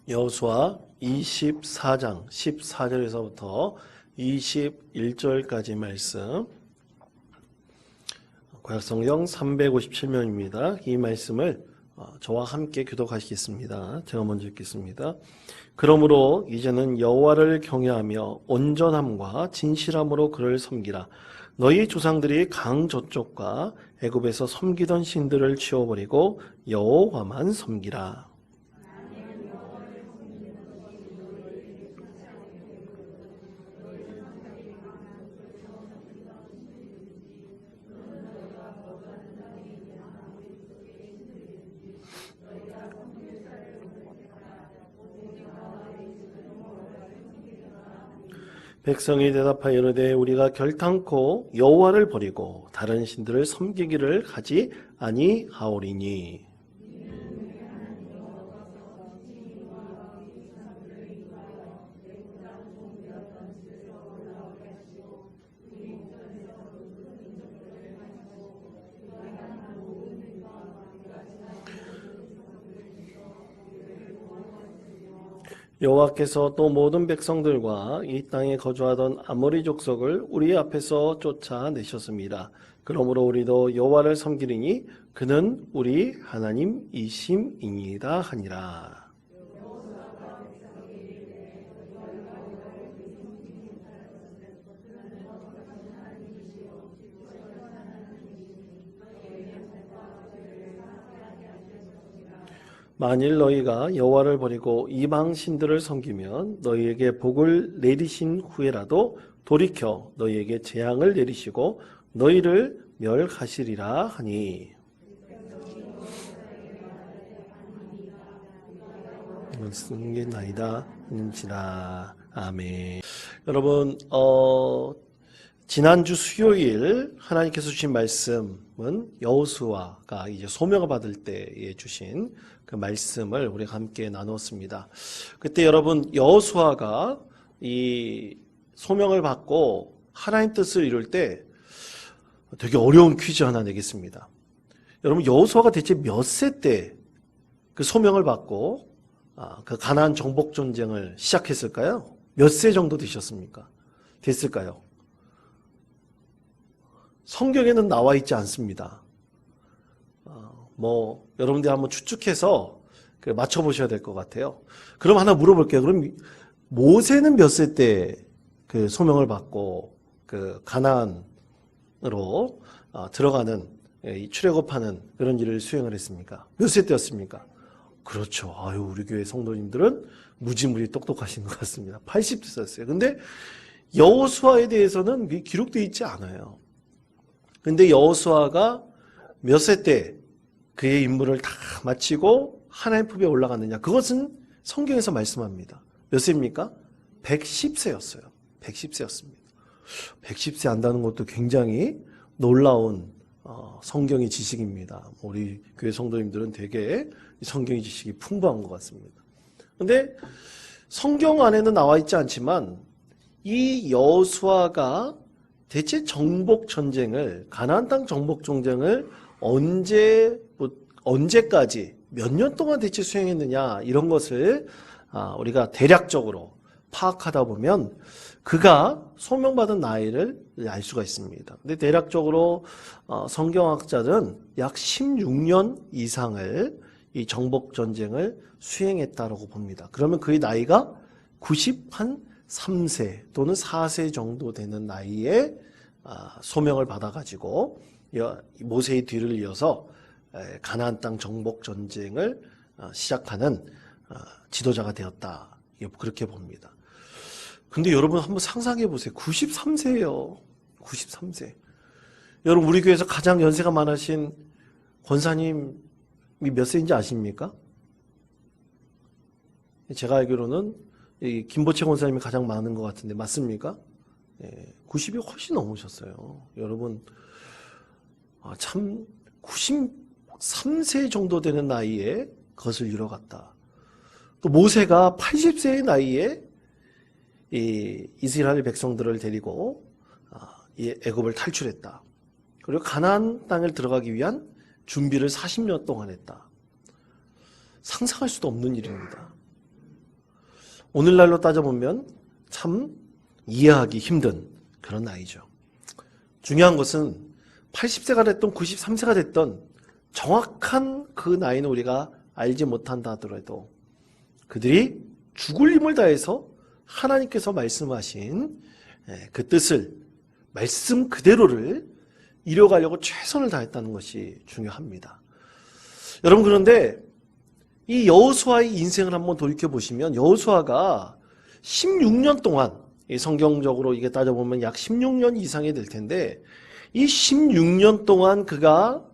여호수아 24장 14절에서부터 21절까지 말씀, 구약성경 357면입니다. 이 말씀을 저와 함께 교독하시겠습니다. 제가 먼저 읽겠습니다. 그러므로 이제는 여호와를 경외하며 온전함과 진실함으로 그를 섬기라. 너희 조상들이 강 저쪽과 애굽에서 섬기던 신들을 치워버리고 여호와만 섬기라. 백성이 대답하여 이르되 우리가 결탄코 여호와를 버리고 다른 신들을 섬기기를 하지 아니하오리니. 여호와께서 또 모든 백성들과 이 땅에 거주하던 아모리 족속을 우리 앞에서 쫓아내셨습니다. 그러므로 우리도 여호와를 섬기리니 그는 우리 하나님이심이니이다 하니라. 만일 너희가 여호와를 버리고 이방 신들을 섬기면 너희에게 복을 내리신 후에라도 돌이켜 너희에게 재앙을 내리시고 너희를 멸하시리라 하니. 승계나이다 인지라. 아멘. 여러분, 지난주 수요일 하나님께서 주신 말씀은 여호수아가 이제 소명을 받을 때에 주신 그 말씀을 우리가 함께 나눴습니다. 그때 여러분, 여호수아가 이 소명을 받고 하나님 뜻을 이룰 때 되게 어려운 퀴즈 하나 내겠습니다. 여러분, 여호수아가 대체 몇 세 때 그 소명을 받고 그 가나안 정복 전쟁을 시작했을까요? 몇 세 정도 되셨습니까? 됐을까요? 성경에는 나와 있지 않습니다. 여러분들이 한번 추측해서 맞춰보셔야 될 것 같아요. 그럼 하나 물어볼게요. 그럼 모세는 몇 세 때 그 소명을 받고 그 가나안으로 들어가는 출애굽하는 그런 일을 수행을 했습니까? 몇 세 때였습니까? 그렇죠. 우리 교회 성도님들은 무지무지 똑똑하신 것 같습니다. 80세였어요. 근데 여호수아에 대해서는 기록되어 있지 않아요. 근데 여호수아가 몇 세 때 그의 임무를 다 마치고 하나님 품에 올라갔느냐? 그것은 성경에서 말씀합니다. 몇 세입니까? 110세였어요. 110세였습니다. 110세 안다는 것도 굉장히 놀라운 성경의 지식입니다. 우리 교회 성도님들은 되게 성경의 지식이 풍부한 것 같습니다. 근데 성경 안에는 나와 있지 않지만 이 여호수아가 대체 정복 전쟁을, 가나안 땅 정복 전쟁을 언제까지 몇 년 동안 대체 수행했느냐, 이런 것을 우리가 대략적으로 파악하다 보면 그가 소명받은 나이를 알 수가 있습니다. 근데 대략적으로 성경학자들은 약 16년 이상을 이 정복 전쟁을 수행했다라고 봅니다. 그러면 그의 나이가 93세 또는 4세 정도 되는 나이에 소명을 받아가지고 모세의 뒤를 이어서 가나안 땅 정복 전쟁을 시작하는 지도자가 되었다. 그렇게 봅니다. 근데 여러분 한번 상상해 보세요. 93세예요. 93세. 여러분, 우리 교회에서 가장 연세가 많으신 권사님이 몇 세인지 아십니까? 제가 알기로는 김보채 권사님이 가장 많은 것 같은데 맞습니까? 90이 훨씬 넘으셨어요. 여러분, 참 93세 정도 되는 나이에 그것을 이뤄갔다. 또 모세가 80세의 나이에 이스라엘 백성들을 데리고 애굽을 탈출했다. 그리고 가나안 땅을 들어가기 위한 준비를 40년 동안 했다. 상상할 수도 없는 일입니다. 오늘날로 따져보면 참 이해하기 힘든 그런 나이죠. 중요한 것은 80세가 됐던 93세가 됐던 정확한 그 나이는 우리가 알지 못한다 하더라도 그들이 죽을 힘을 다해서 하나님께서 말씀하신 그 뜻을 말씀 그대로를 이뤄가려고 최선을 다했다는 것이 중요합니다. 여러분, 그런데 이 여호수아의 인생을 한번 돌이켜보시면 여호수아가 16년 동안, 성경적으로 이게 따져보면 약 16년 이상이 될 텐데 이 16년 동안 그가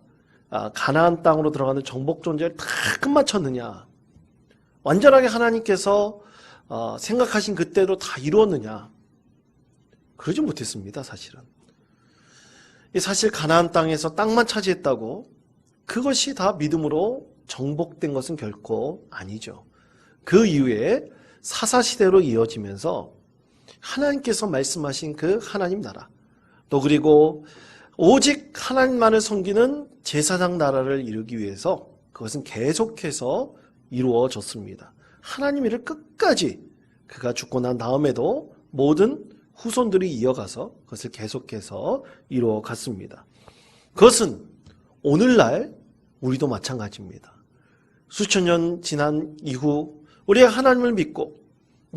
가나안 땅으로 들어가는 정복 존재를 다 끝마쳤느냐, 완전하게 하나님께서 생각하신 그때로 다 이루었느냐? 그러지 못했습니다. 사실은. 사실 가나안 땅에서 땅만 차지했다고 그것이 다 믿음으로 정복된 것은 결코 아니죠. 그 이후에 사사시대로 이어지면서 하나님께서 말씀하신 그 하나님 나라, 또 그리고 오직 하나님만을 섬기는 제사장 나라를 이루기 위해서 그것은 계속해서 이루어졌습니다. 하나님 일을 끝까지 그가 죽고 난 다음에도 모든 후손들이 이어가서 그것을 계속해서 이루어갔습니다. 그것은 오늘날 우리도 마찬가지입니다. 수천 년 지난 이후 우리가 하나님을 믿고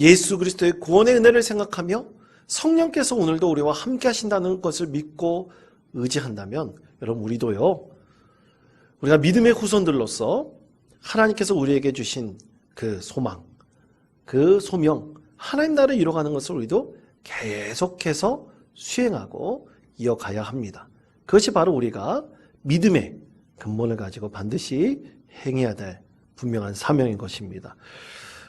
예수 그리스도의 구원의 은혜를 생각하며 성령께서 오늘도 우리와 함께 하신다는 것을 믿고 의지한다면 여러분, 우리도요, 우리가 믿음의 후손들로서 하나님께서 우리에게 주신 그 소망, 그 소명, 하나님 나라를 이뤄가는 것을 우리도 계속해서 수행하고 이어가야 합니다. 그것이 바로 우리가 믿음의 근본을 가지고 반드시 행해야 될 분명한 사명인 것입니다.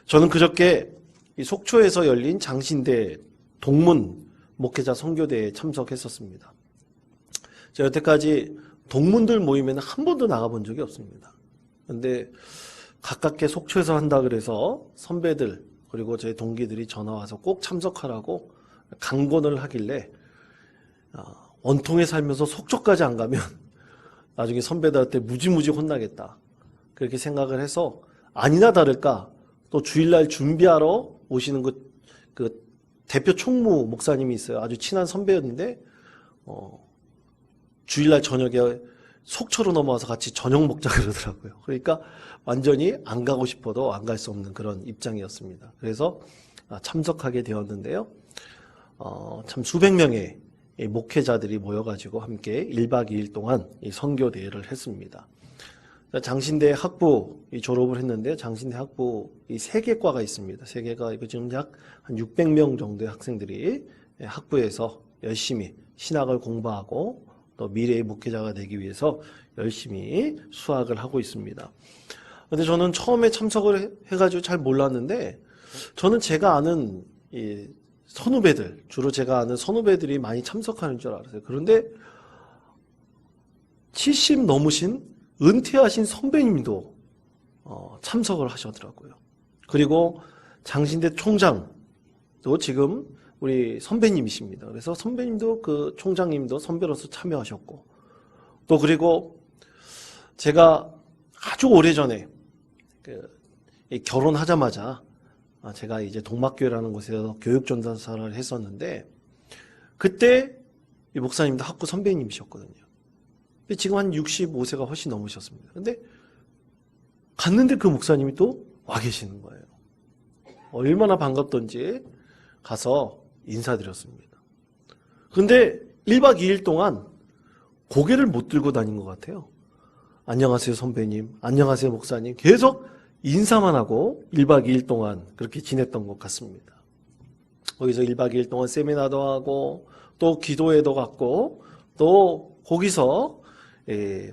저는 그저께 이 속초에서 열린 장신대 동문 목회자 선교대에 참석했었습니다. 제가 여태까지 동문들 모임에는 한 번도 나가본 적이 없습니다. 그런데 가깝게 속초에서 한다 그래서 선배들 그리고 제 동기들이 전화와서 꼭 참석하라고 강권을 하길래 원통에 살면서 속초까지 안 가면 나중에 선배들한테 무지무지 혼나겠다, 그렇게 생각을 해서 아니나 다를까 또 주일날 준비하러 오시는 그 대표 총무 목사님이 있어요. 아주 친한 선배였는데 주일날 저녁에 속초로 넘어와서 같이 저녁 먹자 그러더라고요. 그러니까 완전히 안 가고 싶어도 안 갈 수 없는 그런 입장이었습니다. 그래서 참석하게 되었는데요. 참 수백 명의 목회자들이 모여가지고 함께 1박 2일 동안 이 선교대회를 했습니다. 장신대 학부 졸업을 했는데 장신대 학부 이 3개 과가 있습니다. 3개가 지금 약 한 600명 정도의 학생들이 학부에서 열심히 신학을 공부하고 또 미래의 목회자가 되기 위해서 열심히 수학을 하고 있습니다. 그런데 저는 처음에 참석을 해가지고 잘 몰랐는데 저는 제가 아는 이 선후배들, 주로 제가 아는 선후배들이 많이 참석하는 줄 알았어요. 그런데 70 넘으신 은퇴하신 선배님도 참석을 하시더라고요. 그리고 장신대 총장도 지금 우리 선배님이십니다. 그래서 선배님도 그 총장님도 선배로서 참여하셨고, 또 그리고 제가 아주 오래전에 결혼하자마자 제가 이제 동막교회라는 곳에서 교육전도사를 했었는데 그때 이 목사님도 학부 선배님이셨거든요. 근데 지금 한 65세가 훨씬 넘으셨습니다. 근데 갔는데 그 목사님이 또 와 계시는 거예요. 얼마나 반갑던지 가서 인사드렸습니다. 근데 1박 2일 동안 고개를 못 들고 다닌 것 같아요. 안녕하세요 선배님, 안녕하세요 목사님, 계속 인사만 하고 1박 2일 동안 그렇게 지냈던 것 같습니다. 거기서 1박 2일 동안 세미나도 하고 또 기도회도 갔고 또 거기서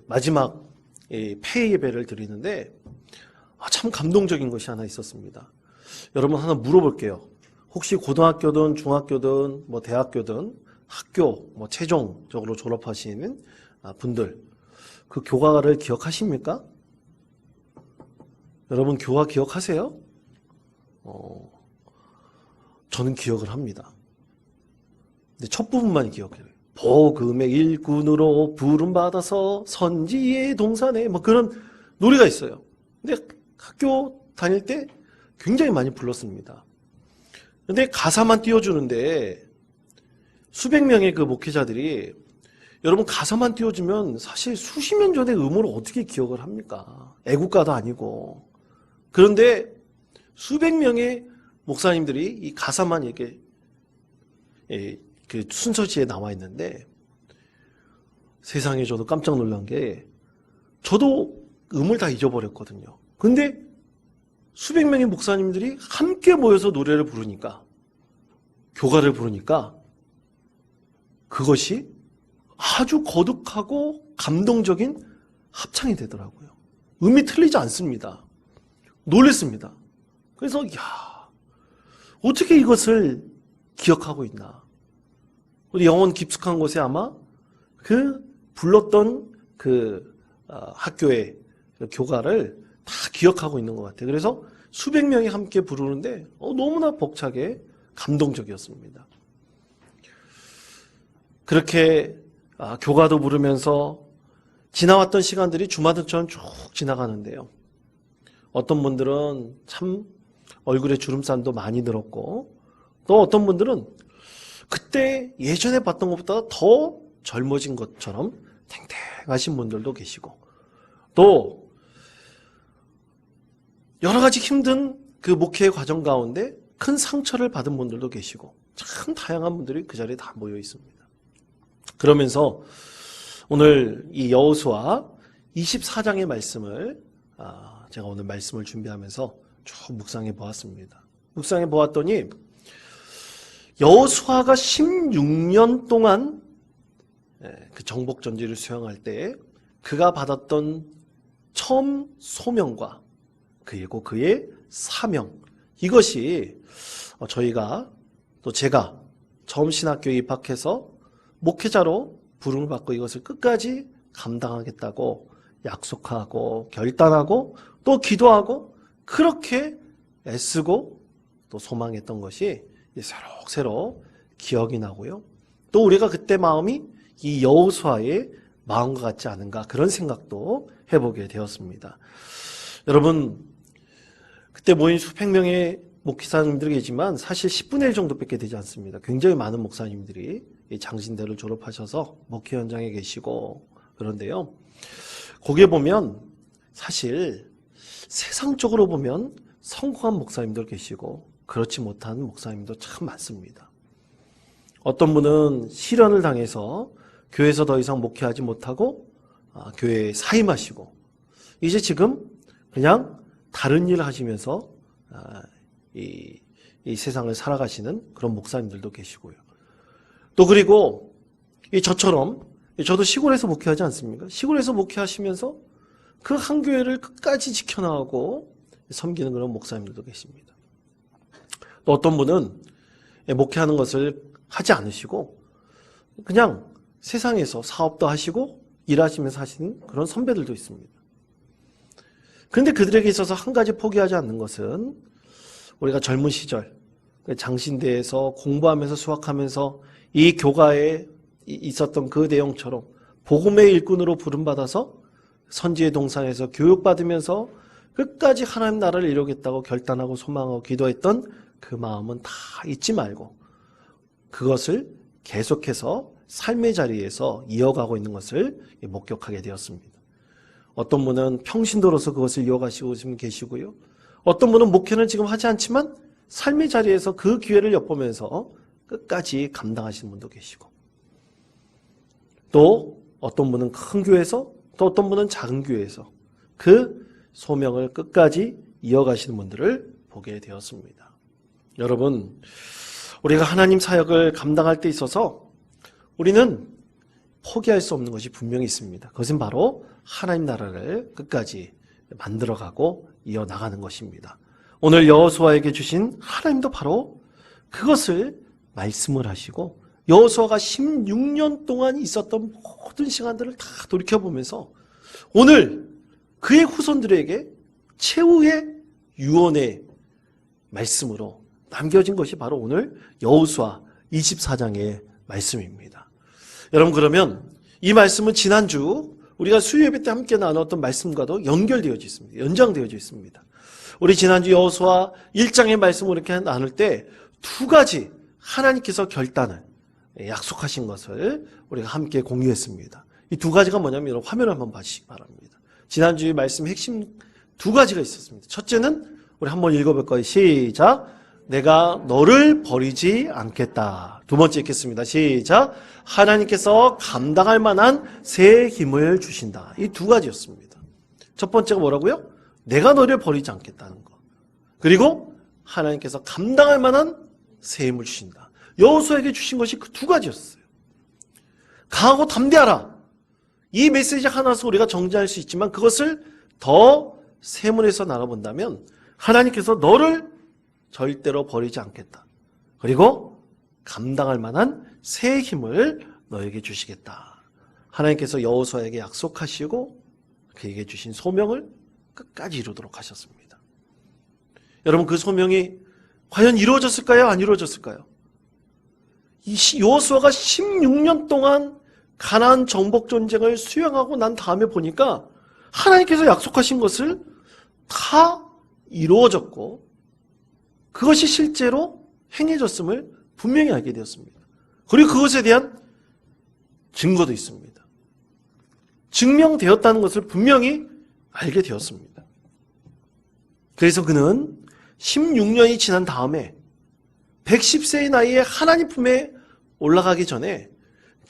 마지막 폐 예배를 드리는데 참 감동적인 것이 하나 있었습니다. 여러분 하나 물어볼게요. 혹시 고등학교든 중학교든 뭐 대학교든 학교 뭐 최종적으로 졸업하시는 분들 그 교과를 기억하십니까? 여러분 교과 기억하세요? 저는 기억을 합니다. 근데 첫 부분만 기억해요. 복음의 일꾼으로 부름받아서 선지의 동산에 뭐 그런 노래가 있어요. 근데 학교 다닐 때 굉장히 많이 불렀습니다. 근데 가사만 띄워주는데 수백 명의 그 목회자들이 여러분 가사만 띄워주면 사실 수십 년 전의 음을 어떻게 기억을 합니까? 애국가도 아니고. 그런데 수백 명의 목사님들이 이 가사만 이렇게 그 순서지에 나와 있는데 세상에 저도 깜짝 놀란 게 저도 음을 다 잊어버렸거든요. 근데 수백 명의 목사님들이 함께 모여서 노래를 부르니까 교가를 부르니까 그것이 아주 거룩하고 감동적인 합창이 되더라고요. 음이 틀리지 않습니다. 놀랬습니다. 그래서 야, 어떻게 이것을 기억하고 있나. 우리 영혼 깊숙한 곳에 아마 그 불렀던 그 학교의 교가를 다 기억하고 있는 것 같아요. 그래서 수백 명이 함께 부르는데 너무나 벅차게 감동적이었습니다. 그렇게 교가도 부르면서 지나왔던 시간들이 주마등처럼 쭉 지나가는데요. 어떤 분들은 참 얼굴에 주름살도 많이 늘었고 또 어떤 분들은 그때 예전에 봤던 것보다 더 젊어진 것처럼 탱탱하신 분들도 계시고 또 여러 가지 힘든 그 목회의 과정 가운데 큰 상처를 받은 분들도 계시고 참 다양한 분들이 그 자리에 다 모여 있습니다. 그러면서 오늘 이 여호수아 24장의 말씀을 제가 오늘 말씀을 준비하면서 쭉 묵상해 보았습니다. 묵상해 보았더니 여호수아가 16년 동안 그 정복 전지를 수행할 때 그가 받았던 처음 소명과 그리고 그의 사명, 이것이 저희가 또 제가 처음 신학교에 입학해서 목회자로 부름을 받고 이것을 끝까지 감당하겠다고 약속하고 결단하고 또 기도하고 그렇게 애쓰고 또 소망했던 것이 새록새록 기억이 나고요. 또 우리가 그때 마음이 이 여호수아의 마음과 같지 않은가 그런 생각도 해보게 되었습니다. 여러분 그때 모인 수백 명의 목사님들이 계지만 사실 10분의 1 정도밖에 되지 않습니다. 굉장히 많은 목사님들이 장신대를 졸업하셔서 목회 현장에 계시고 그런데요. 거기에 보면 사실 세상적으로 보면 성공한 목사님들 계시고 그렇지 못한 목사님도 참 많습니다. 어떤 분은 시련을 당해서 교회에서 더 이상 목회하지 못하고 교회에 사임하시고 이제 지금 그냥 다른 일을 하시면서 이 세상을 살아가시는 그런 목사님들도 계시고요. 또 그리고 저처럼 저도 시골에서 목회하지 않습니까? 시골에서 목회하시면서 그 한 교회를 끝까지 지켜나가고 섬기는 그런 목사님들도 계십니다. 또 어떤 분은 목회하는 것을 하지 않으시고 그냥 세상에서 사업도 하시고 일하시면서 하시는 그런 선배들도 있습니다. 그런데 그들에게 있어서 한 가지 포기하지 않는 것은 우리가 젊은 시절 장신대에서 공부하면서 수학하면서 이 교가에 있었던 그 내용처럼 복음의 일꾼으로 부름받아서 선지의 동산에서 교육받으면서 끝까지 하나님 나라를 이루겠다고 결단하고 소망하고 기도했던 그 마음은 다 잊지 말고 그것을 계속해서 삶의 자리에서 이어가고 있는 것을 목격하게 되었습니다. 어떤 분은 평신도로서 그것을 이어가시고 계시고요. 어떤 분은 목회는 지금 하지 않지만 삶의 자리에서 그 기회를 엿보면서 끝까지 감당하시는 분도 계시고 또 어떤 분은 큰 교회에서 또 어떤 분은 작은 교회에서 그 소명을 끝까지 이어가시는 분들을 보게 되었습니다. 여러분, 우리가 하나님 사역을 감당할 때 있어서 우리는 포기할 수 없는 것이 분명히 있습니다. 그것은 바로 하나님 나라를 끝까지 만들어가고 이어나가는 것입니다. 오늘 여호수아에게 주신 하나님도 바로 그것을 말씀을 하시고 여호수아가 16년 동안 있었던 모든 시간들을 다 돌이켜보면서 오늘 그의 후손들에게 최후의 유언의 말씀으로 남겨진 것이 바로 오늘 여호수아 24장의 말씀입니다. 여러분 그러면 이 말씀은 지난주 우리가 수요예배 때 함께 나눴던 말씀과도 연결되어 있습니다. 연장되어 있습니다. 우리 지난주 여호수아 1장의 말씀을 이렇게 나눌 때 두 가지 하나님께서 결단을 약속하신 것을 우리가 함께 공유했습니다. 이 두 가지가 뭐냐면 여러분 화면을 한번 봐주시기 바랍니다. 지난주에 말씀 핵심 두 가지가 있었습니다. 첫째는 우리 한번 읽어볼 거예요. 시작. 내가 너를 버리지 않겠다. 두 번째 읽겠습니다. 시작. 하나님께서 감당할 만한 새 힘을 주신다. 이 두 가지였습니다. 첫 번째가 뭐라고요? 내가 너를 버리지 않겠다는 거. 그리고 하나님께서 감당할 만한 새 힘을 주신다. 여호수아에게 주신 것이 그 두 가지였어요. 강하고 담대하라. 이 메시지 하나서 우리가 정지할 수 있지만 그것을 더 세문에서 나눠본다면 하나님께서 너를 절대로 버리지 않겠다. 그리고 감당할 만한 새 힘을 너에게 주시겠다. 하나님께서 여호수아에게 약속하시고 그에게 주신 소명을 끝까지 이루도록 하셨습니다. 여러분 그 소명이 과연 이루어졌을까요? 안 이루어졌을까요? 이 여호수아가 16년 동안 가나안 정복 전쟁을 수행하고 난 다음에 보니까 하나님께서 약속하신 것을 다 이루어졌고 그것이 실제로 행해졌음을 분명히 알게 되었습니다. 그리고 그것에 대한 증거도 있습니다. 증명되었다는 것을 분명히 알게 되었습니다. 그래서 그는 16년이 지난 다음에 110세의 나이에 하나님 품에 올라가기 전에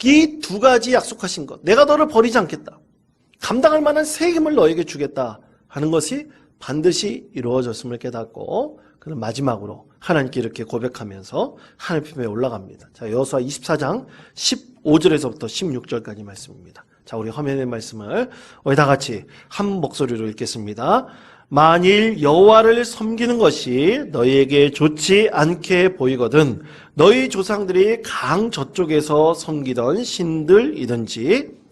이 두 가지 약속하신 것, 내가 너를 버리지 않겠다, 감당할 만한 새 힘을 너에게 주겠다 하는 것이 반드시 이루어졌음을 깨닫고 그는 마지막으로 하나님께 이렇게 고백하면서 하나님 품에 올라갑니다. 자, 여호수아 24장 15절에서부터 16절까지 말씀입니다. 자, 우리 화면의 말씀을 우리 다 같이 한 목소리로 읽겠습니다. 만일 여호와를 섬기는 것이 너희에게 좋지 않게 보이거든 너희 조상들이 강 저쪽에서 섬기던 신들이든지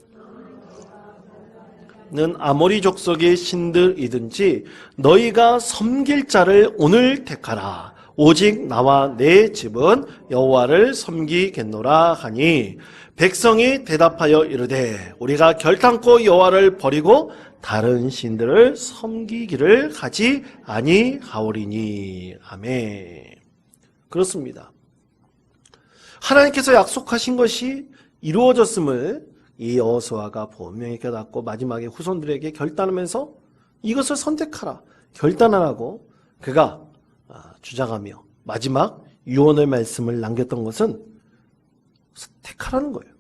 는 아모리 족속의 신들이든지 너희가 섬길 자를 오늘 택하라. 오직 나와 내 집은 여호와를 섬기겠노라 하니 백성이 대답하여 이르되 우리가 결단코 여호와를 버리고 다른 신들을 섬기기를 하지 아니하오리니. 아멘. 그렇습니다. 하나님께서 약속하신 것이 이루어졌음을 이 여호수아가 분명히 깨닫고 마지막에 후손들에게 결단하면서 이것을 선택하라, 결단하라고 그가 주장하며 마지막 유언의 말씀을 남겼던 것은 택하라는 거예요.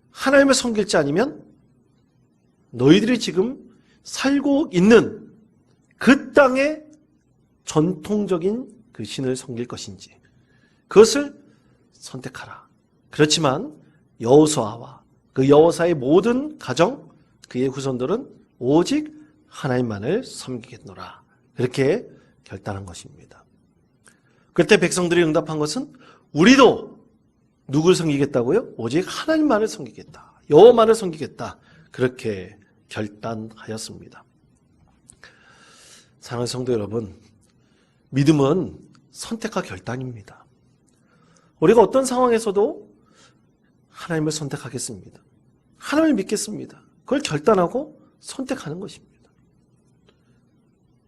하나님을 섬길지 아니면 너희들이 지금 살고 있는 그 땅의 전통적인 그 신을 섬길 것인지 그것을 선택하라. 그렇지만 여호수아와 그 여호사의 모든 가정, 그의 후손들은 오직 하나님만을 섬기겠노라. 그렇게 결단한 것입니다. 그때 백성들이 응답한 것은 우리도 누구를 섬기겠다고요? 오직 하나님만을 섬기겠다. 여호와만을 섬기겠다. 그렇게 결단하였습니다. 사랑하는 성도 여러분, 믿음은 선택과 결단입니다. 우리가 어떤 상황에서도 하나님을 선택하겠습니다. 하나님을 믿겠습니다. 그걸 결단하고 선택하는 것입니다.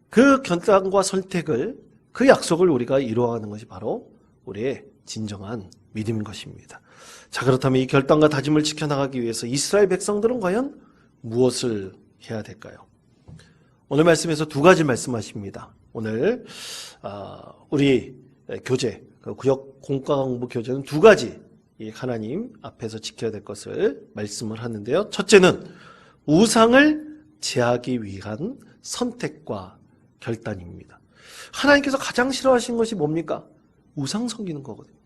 그 결단과 선택을, 그 약속을 우리가 이루어가는 것이 바로 우리의 진정한 믿음인 것입니다. 자, 그렇다면 이 결단과 다짐을 지켜나가기 위해서 이스라엘 백성들은 과연 무엇을 해야 될까요? 오늘 말씀에서 두 가지 말씀하십니다. 오늘 우리 교재, 구역 공과공부 교재는 두 가지 하나님 앞에서 지켜야 될 것을 말씀을 하는데요. 첫째는 우상을 제하기 위한 선택과 결단입니다. 하나님께서 가장 싫어하시는 것이 뭡니까? 우상 섬기는 거거든요.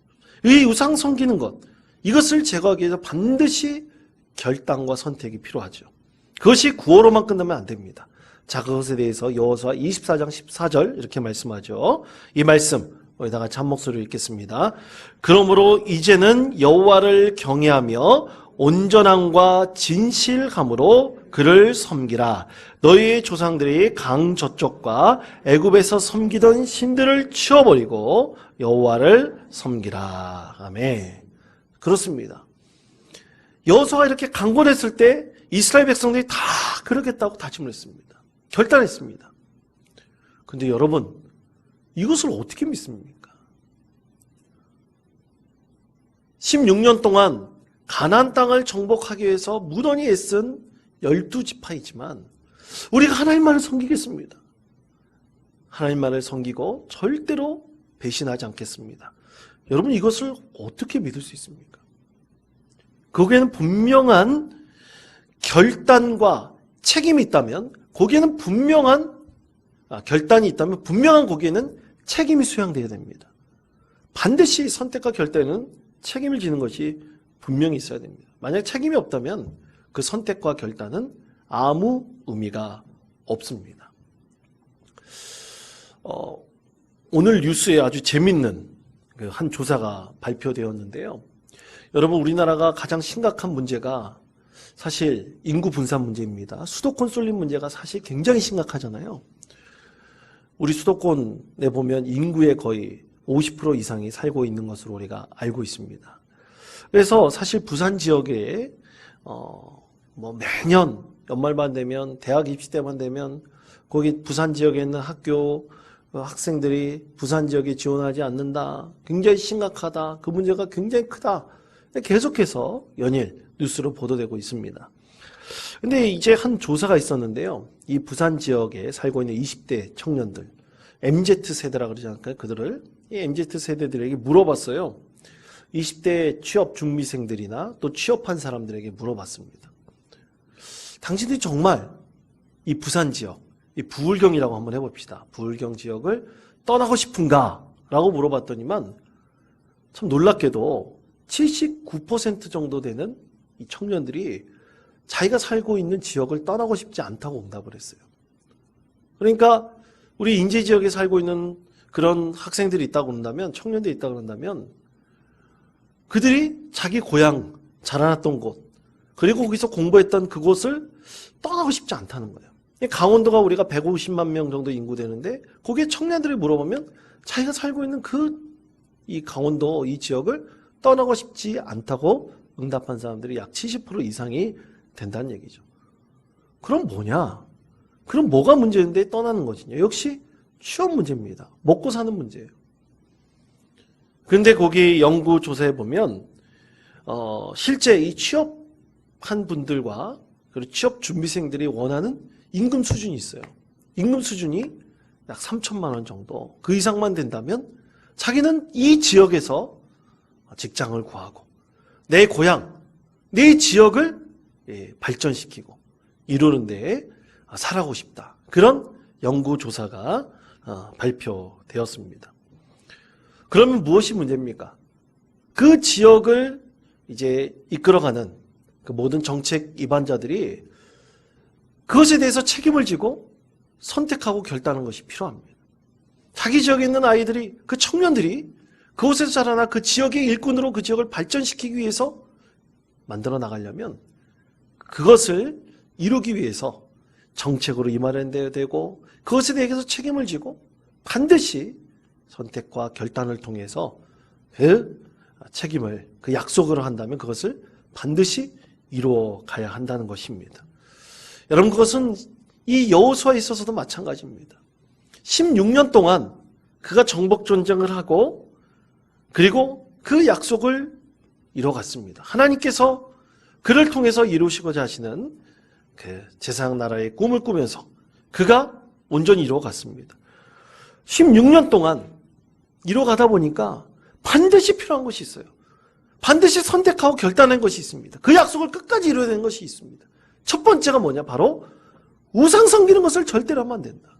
이 우상 섬기는 것, 이것을 제거하기 위해서 반드시 결단과 선택이 필요하죠. 그것이 구호로만 끝나면 안 됩니다. 자, 그것에 대해서 여호수아 24장 14절 이렇게 말씀하죠. 이 말씀 여기다가 한 목소리로 읽겠습니다. 그러므로 이제는 여호와를 경외하며 온전함과 진실함으로 그를 섬기라. 너희의 조상들이 강 저쪽과 애굽에서 섬기던 신들을 치워버리고 여호와를 섬기라. 아멘. 그렇습니다. 여호수아가 이렇게 강권했을 때 이스라엘 백성들이 다 그러겠다고 다짐을 했습니다. 결단했습니다. 근데 여러분, 이것을 어떻게 믿습니까? 16년 동안 가나안 땅을 정복하기 위해서 무던히 애쓴 12지파이지만 우리가 하나님만을 섬기겠습니다. 하나님만을 섬기고 절대로 배신하지 않겠습니다. 여러분, 이것을 어떻게 믿을 수 있습니까? 거기에는 분명한 결단과 책임이 있다면, 거기에는 결단이 있다면 분명한 거기에는 책임이 수양되어야 됩니다. 반드시 선택과 결단에는 책임을 지는 것이 분명히 있어야 됩니다. 만약 책임이 없다면 그 선택과 결단은 아무 의미가 없습니다. 오늘 뉴스에 아주 재밌는 한 조사가 발표되었는데요. 여러분, 우리나라가 가장 심각한 문제가 사실 인구 분산 문제입니다. 수도권 쏠림 문제가 사실 굉장히 심각하잖아요. 우리 수도권에 보면 인구의 거의 50% 이상이 살고 있는 것으로 우리가 알고 있습니다. 그래서 사실 부산 지역에 매년 연말만 되면, 대학 입시 때만 되면 거기 부산 지역에 있는 학교 학생들이 부산 지역에 지원하지 않는다, 굉장히 심각하다, 그 문제가 굉장히 크다, 계속해서 연일 뉴스로 보도되고 있습니다. 근데 이제 한 조사가 있었는데요. 이 부산 지역에 살고 있는 20대 청년들, MZ세대라 그러지 않을까요? 그들을 이 MZ세대들에게 물어봤어요. 20대 취업 준비생들이나 또 취업한 사람들에게 물어봤습니다. 당신들이 정말 이 부산 지역, 이 부울경이라고 한번 해봅시다. 부울경 지역을 떠나고 싶은가? 라고 물어봤더니만 참 놀랍게도 79% 정도 되는 이 청년들이 자기가 살고 있는 지역을 떠나고 싶지 않다고 응답을 했어요. 그러니까 우리 인제 지역에 살고 있는 그런 학생들이 있다고 그런다면, 청년들이 있다고 그런다면 그들이 자기 고향, 자라났던 곳, 그리고 거기서 공부했던 그곳을 떠나고 싶지 않다는 거예요. 강원도가 우리가 150만 명 정도 인구 되는데 거기에 청년들이 물어보면 자기가 살고 있는 이 강원도 이 지역을 떠나고 싶지 않다고 응답한 사람들이 약 70% 이상이 된다는 얘기죠. 그럼 뭐냐? 그럼 뭐가 문제인데 떠나는 것이냐? 역시 취업 문제입니다. 먹고 사는 문제예요. 그런데 거기 연구 조사에 보면 실제 이 취업한 분들과 그리고 취업 준비생들이 원하는 임금 수준이 있어요. 임금 수준이 약 3천만 원 정도, 그 이상만 된다면 자기는 이 지역에서 직장을 구하고 내 고향, 내 지역을 발전시키고 이루는 데 살아가고 싶다. 그런 연구조사가 발표되었습니다. 그러면 무엇이 문제입니까? 그 지역을 이제 이끌어가는 그 모든 정책 입안자들이 그것에 대해서 책임을 지고 선택하고 결단하는 것이 필요합니다. 자기 지역에 있는 아이들이, 그 청년들이 그곳에서 자라나 그 지역의 일꾼으로 그 지역을 발전시키기 위해서 만들어 나가려면 그것을 이루기 위해서 정책으로 임하려야 되고 그것에 대해서 책임을 지고 반드시 선택과 결단을 통해서 그 책임을, 그 약속을 한다면 그것을 반드시 이루어 가야 한다는 것입니다. 여러분, 그것은 이 여호수아에 있어서도 마찬가지입니다. 16년 동안 그가 정복 전쟁을 하고 그리고 그 약속을 이뤄갔습니다. 하나님께서 그를 통해서 이루시고자 하시는 그 제사장 나라의 꿈을 꾸면서 그가 온전히 이루어갔습니다. 16년 동안 이루어가다 보니까 반드시 필요한 것이 있어요. 반드시 선택하고 결단한 것이 있습니다. 그 약속을 끝까지 이루어야 되는 것이 있습니다. 첫 번째가 뭐냐? 바로 우상 섬기는 것을 절대로 하면 안 된다.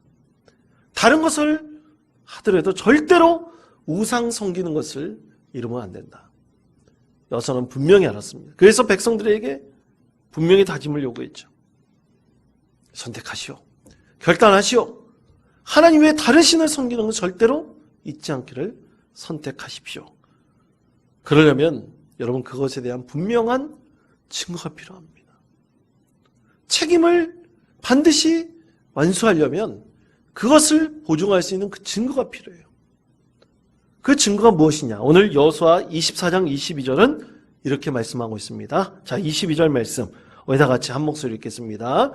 다른 것을 하더라도 절대로 우상 섬기는 것을 이루면 안 된다. 여호수아는 분명히 알았습니다. 그래서 백성들에게 분명히 다짐을 요구했죠. 선택하시오. 결단하시오. 하나님 외에 다른 신을 섬기는 것을 절대로 잊지 않기를 선택하십시오. 그러려면 여러분, 그것에 대한 분명한 증거가 필요합니다. 책임을 반드시 완수하려면 그것을 보증할 수 있는 그 증거가 필요해요. 그 증거가 무엇이냐? 오늘 여호수아 24장 22절은 이렇게 말씀하고 있습니다. 자, 22절 말씀 우리 다 같이 한 목소리 읽겠습니다.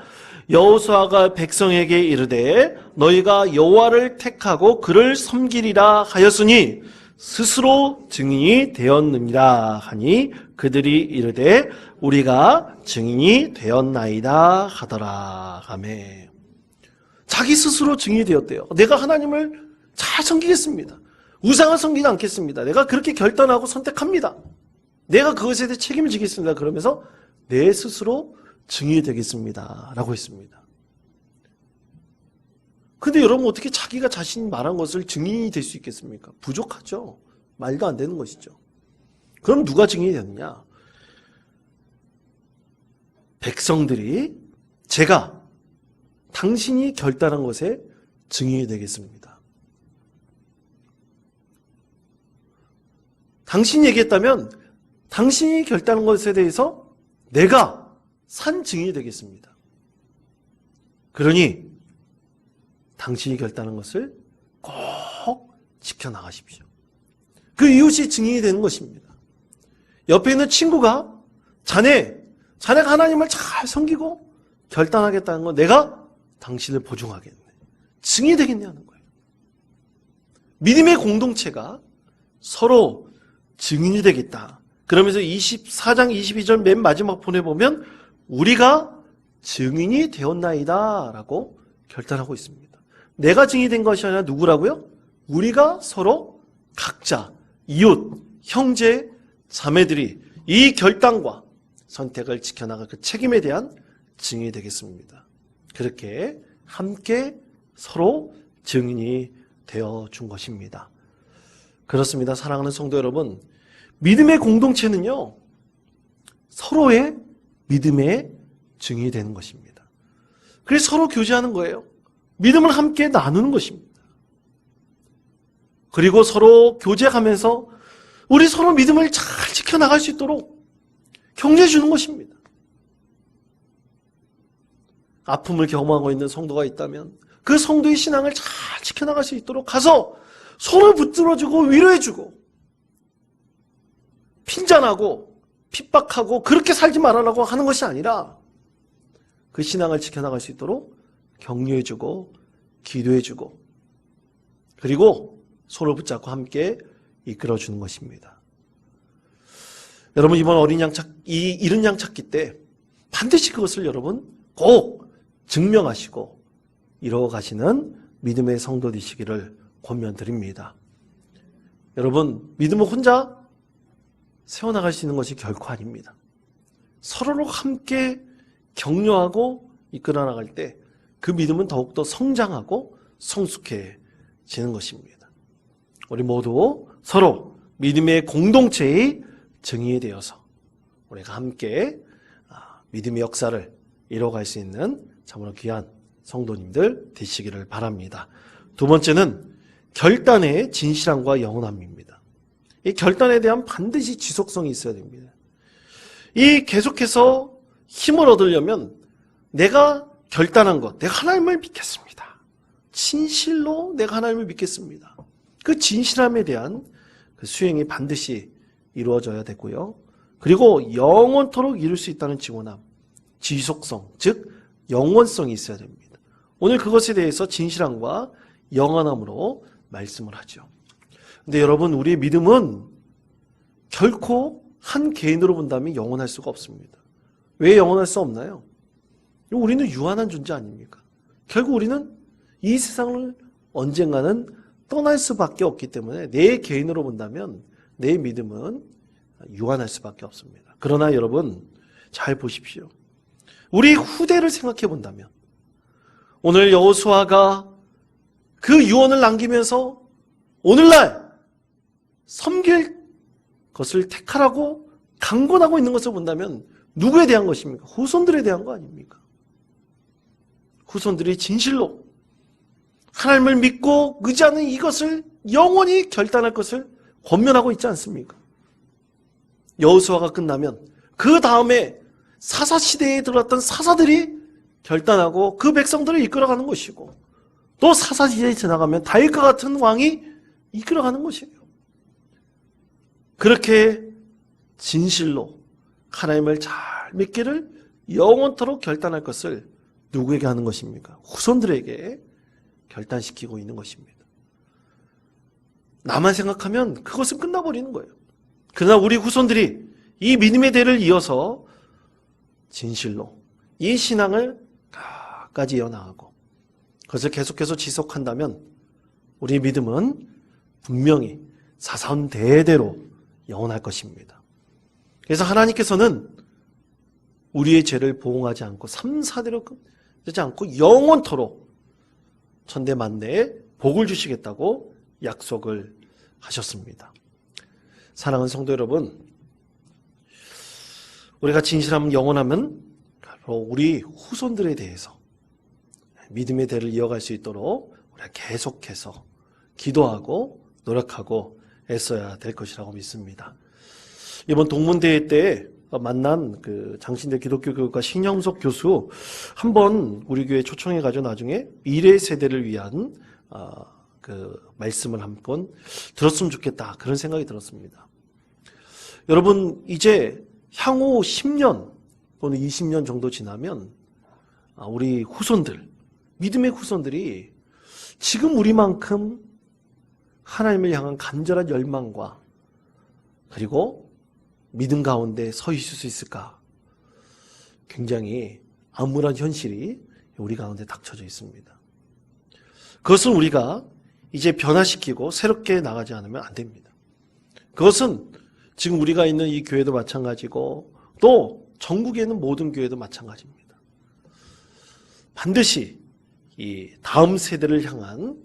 여호수아가 백성에게 이르되 너희가 여호와를 택하고 그를 섬기리라 하였으니 스스로 증인이 되었느니라 하니 그들이 이르되 우리가 증인이 되었나이다 하더라. 아멘. 자기 스스로 증인이 되었대요. 내가 하나님을 잘 섬기겠습니다. 우상을 섬기지 않겠습니다. 내가 그렇게 결단하고 선택합니다. 내가 그것에 대해 책임을 지겠습니다. 그러면서 내 스스로 증인이 되겠습니다. 라고 했습니다. 근데 여러분 어떻게 자기가 자신이 말한 것을 증인이 될 수 있겠습니까? 부족하죠. 말도 안 되는 것이죠. 그럼 누가 증인이 되느냐? 백성들이 제가 당신이 결단한 것에 증인이 되겠습니다. 당신이 얘기했다면 당신이 결단한 것에 대해서 내가 산 증인이 되겠습니다. 그러니 당신이 결단한 것을 꼭 지켜나가십시오. 그 이웃이 증인이 되는 것입니다. 옆에 있는 친구가 자네가 하나님을 잘 섬기고 결단하겠다는 건 내가 당신을 보증하겠네. 증인이 되겠냐는 거예요. 믿음의 공동체가 서로 증인이 되겠다. 그러면서 24장 22절 맨 마지막 본에 보면 우리가 증인이 되었나이다 라고 결단하고 있습니다. 내가 증인이 된 것이 아니라 누구라고요? 우리가 서로 각자 이웃, 형제, 자매들이 이 결단과 선택을 지켜나갈 그 책임에 대한 증인이 되겠습니다. 그렇게 함께 서로 증인이 되어준 것입니다. 그렇습니다. 사랑하는 성도 여러분, 믿음의 공동체는요, 서로의 믿음의 증인이 되는 것입니다. 그래서 서로 교제하는 거예요. 믿음을 함께 나누는 것입니다. 그리고 서로 교제하면서 우리 서로 믿음을 잘 지켜나갈 수 있도록 격려해 주는 것입니다. 아픔을 경험하고 있는 성도가 있다면 그 성도의 신앙을 잘 지켜나갈 수 있도록 가서 손을 붙들어주고 위로해주고 핀잔하고 핍박하고 그렇게 살지 말아라고 하는 것이 아니라 그 신앙을 지켜나갈 수 있도록 격려해주고 기도해주고 그리고 손을 붙잡고 함께 이끌어주는 것입니다. 여러분 이번 어린 양 찾기, 잃은 양 찾기 때 반드시 그것을 여러분 꼭 증명하시고 이루어가시는 믿음의 성도 되시기를 권면드립니다. 여러분 믿음은 혼자 세워나갈 수 있는 것이 결코 아닙니다. 서로로 함께 격려하고 이끌어 나갈 때 그 믿음은 더욱더 성장하고 성숙해지는 것입니다. 우리 모두 서로 믿음의 공동체의 증인이 되어서 우리가 함께 믿음의 역사를 이뤄갈 수 있는 참으로 귀한 성도님들 되시기를 바랍니다. 두 번째는 결단의 진실함과 영원함입니다. 이 결단에 대한 반드시 지속성이 있어야 됩니다. 이 계속해서 힘을 얻으려면 내가 결단한 것, 내가 하나님을 믿겠습니다. 진실로 내가 하나님을 믿겠습니다. 그 진실함에 대한 그 수행이 반드시 이루어져야 되고요. 그리고 영원토록 이룰 수 있다는 증언함, 지속성, 즉 영원성이 있어야 됩니다. 오늘 그것에 대해서 진실함과 영원함으로 말씀을 하죠. 근데 여러분 우리의 믿음은 결코 한 개인으로 본다면 영원할 수가 없습니다. 왜 영원할 수 없나요? 우리는 유한한 존재 아닙니까? 결국 우리는 이 세상을 언젠가는 떠날 수밖에 없기 때문에 내 개인으로 본다면 내 믿음은 유한할 수밖에 없습니다. 그러나 여러분 잘 보십시오. 우리 후대를 생각해 본다면 오늘 여호수아가 그 유언을 남기면서 오늘날 섬길 것을 택하라고 강권하고 있는 것을 본다면 누구에 대한 것입니까? 후손들에 대한 거 아닙니까? 후손들이 진실로 하나님을 믿고 의지하는 이것을 영원히 결단할 것을 권면하고 있지 않습니까? 여호수아가 끝나면 그 다음에 사사시대에 들어왔던 사사들이 결단하고 그 백성들을 이끌어가는 것이고 또 사사시대에 지나가면 다윗과 같은 왕이 이끌어가는 것이에요. 그렇게 진실로 하나님을 잘 믿기를 영원토록 결단할 것을 누구에게 하는 것입니까? 후손들에게 결단시키고 있는 것입니다. 나만 생각하면 그것은 끝나버리는 거예요. 그러나 우리 후손들이 이 믿음의 대를 이어서 진실로 이 신앙을 끝까지 이어나가고 그것을 계속해서 지속한다면 우리 믿음은 분명히 사사원 대대로 영원할 것입니다. 그래서 하나님께서는 우리의 죄를 보응하지 않고 3, 4대로 끝내지 않고 영원토록 천대만대에 복을 주시겠다고 약속을 하셨습니다. 사랑하는 성도 여러분, 우리가 진실하면 영원하면 바로 우리 후손들에 대해서 믿음의 대를 이어갈 수 있도록 우리가 계속해서 기도하고 노력하고 애써야 될 것이라고 믿습니다. 이번 동문대회 때 만난 그 장신대 기독교 교육과 신영석 교수 한번 우리 교회 초청해가지고 나중에 미래 세대를 위한 그 말씀을 한번 들었으면 좋겠다 그런 생각이 들었습니다. 여러분 이제 향후 10년 또는 20년 정도 지나면 우리 후손들 믿음의 후손들이 지금 우리만큼 하나님을 향한 간절한 열망과 그리고 믿음 가운데 서 있을 수 있을까? 굉장히 암울한 현실이 우리 가운데 닥쳐져 있습니다. 그것은 우리가 이제 변화시키고 새롭게 나가지 않으면 안 됩니다. 그것은 지금 우리가 있는 이 교회도 마찬가지고 또 전국에 있는 모든 교회도 마찬가지입니다. 반드시 이 다음 세대를 향한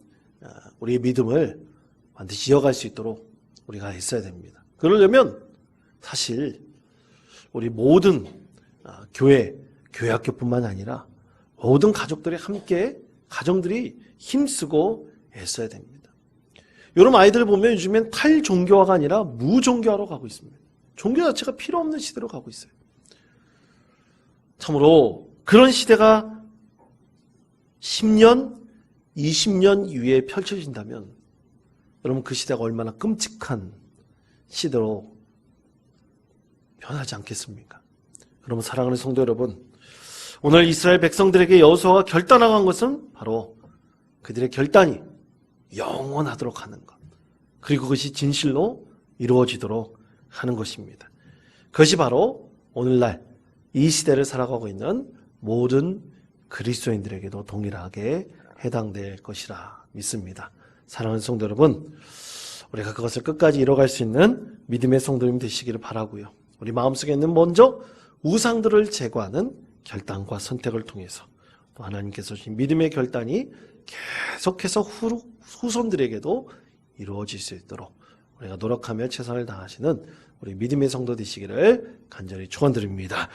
우리의 믿음을 반드시 이어갈 수 있도록 우리가 있어야 됩니다. 그러려면 사실 우리 모든 교회 학교뿐만 아니라 모든 가족들이 함께 가정들이 힘쓰고 애써야 됩니다. 여러분 아이들 보면 요즘엔 탈종교화가 아니라 무종교화로 가고 있습니다. 종교 자체가 필요 없는 시대로 가고 있어요. 참으로 그런 시대가 10년, 20년 이후에 펼쳐진다면 여러분 그 시대가 얼마나 끔찍한 시대로 변하지 않겠습니까? 여러분 사랑하는 성도 여러분, 오늘 이스라엘 백성들에게 여호수아가 결단하고 한 것은 바로 그들의 결단이 영원하도록 하는 것, 그리고 그것이 진실로 이루어지도록 하는 것입니다. 그것이 바로 오늘날 이 시대를 살아가고 있는 모든 그리스도인들에게도 동일하게 해당될 것이라 믿습니다. 사랑하는 성도 여러분, 우리가 그것을 끝까지 이뤄갈 수 있는 믿음의 성도님 되시기를 바라고요. 우리 마음속에 있는 먼저 우상들을 제거하는 결단과 선택을 통해서 또 하나님께서 주신 믿음의 결단이 계속해서 후손들에게도 이루어질 수 있도록 우리가 노력하며 최선을 다하시는 우리 믿음의 성도 되시기를 간절히 축원드립니다.